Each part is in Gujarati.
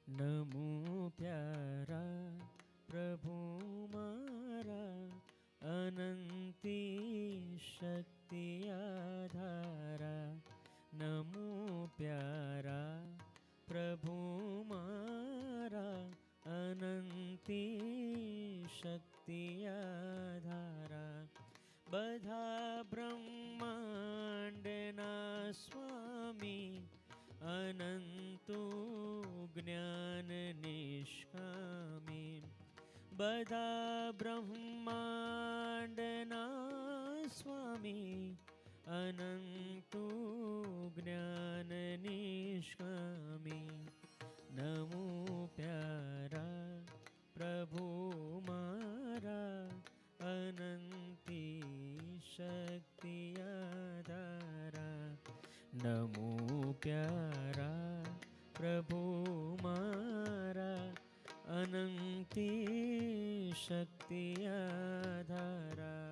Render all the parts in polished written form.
નમો પ્યારા પ્રભુ મારા, અનંતી શક્તિ આધારા. નમો પ્યારા પ્રભુ મારા, અનંતી શક્તિ આધારા. બધા બ્રહ્માંડના સ્વામી, અનંતુ જ્ઞાન નિષ્કામી. બધા બ્રહ્માંડના સ્વામી, અનંતુ જ્ઞાન નિષ્કામી. નમો પ્યારા પ્રભુ મારા, અનંતી શક્તિ આધારા. નમો પ્યારા પ્રભુ મારા, અનંતી શક્તિ આધારા.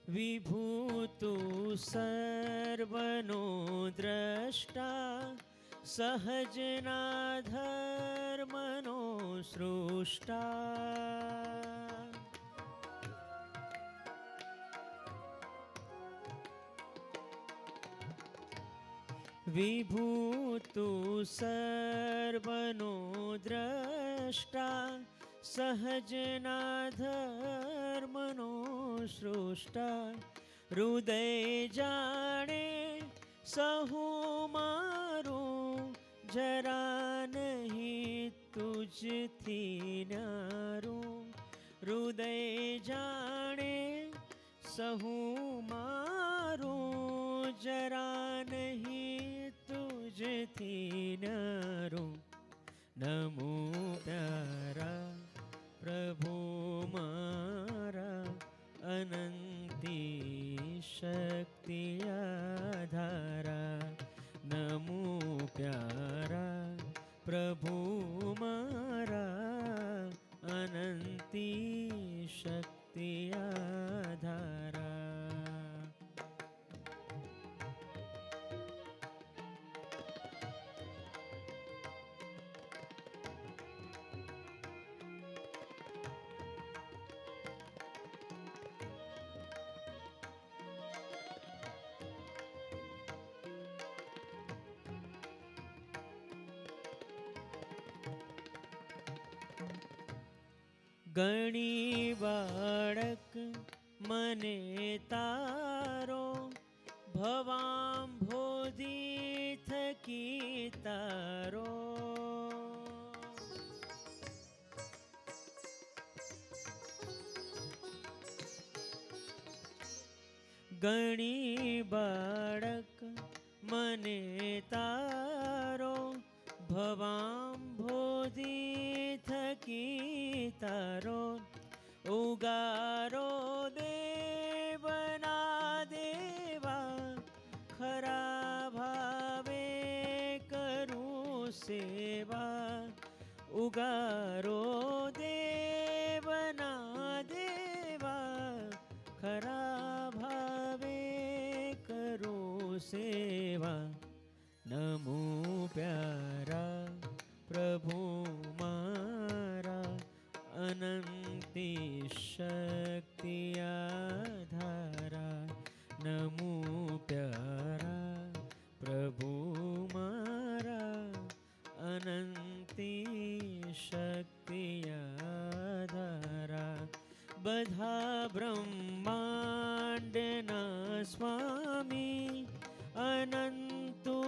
વિભૂતુ સર્વનો દ્રષ્ટા, સહજના ધર્મનો સૃષ્ટા. વિભૂતુ સર્વનો દ્રષ્ટા, સહજના ધર્મનો સૃષ્ટા. હૃદય જાણે સહુ મારું, જરા નહીં તુજથી ન્યારું. હૃદય જાણે સહુ મારું, જરા નહીં તુજથી ન્યારું. નમો પ્યારા પ્રભુ મારા, અનંતી શક્તિ આધારા. નમો પ્યારા પ્રભુ મારા, અનંતી શક્તિ આધારા. ગણી બાળક મને તારો, ભવાંભોધી થકી તારો. ગણી બાળક મને તારો, ભવાંભોધી થકી તારો. ઉગારો દેવના દેવા, ખરા ભાવે કરું સેવા. ઉગારો દેવના દેવા, ખરા ભાવે કરું સેવા. નમો પ્યારા પ્રભુ મારા, અનંતી શક્તિ આધારા. નમો પ્યારા પ્રભુ મારા, અનંતી શક્તિ આધારા. બધા બ્રહ્માંડના સ્વામી, અનંતુ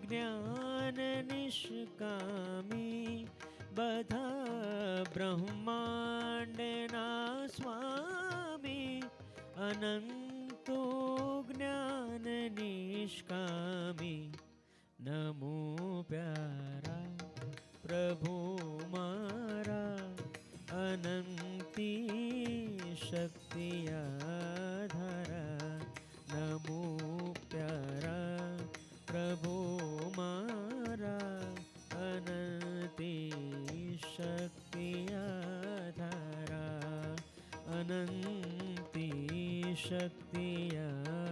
જ્ઞાન નિષ્કામી. બધા બ્રહ્માંડના સ્વામી, અનંતુ જ્ઞાન નિષ્કામી. નમો પ્યારા પ્રભુ મારા, અનંતી શક્તિયાધારા નમો પ્યારા પ્રભુ મારા અનંતી શક્તિયાધારા અનંતી શક્તિયા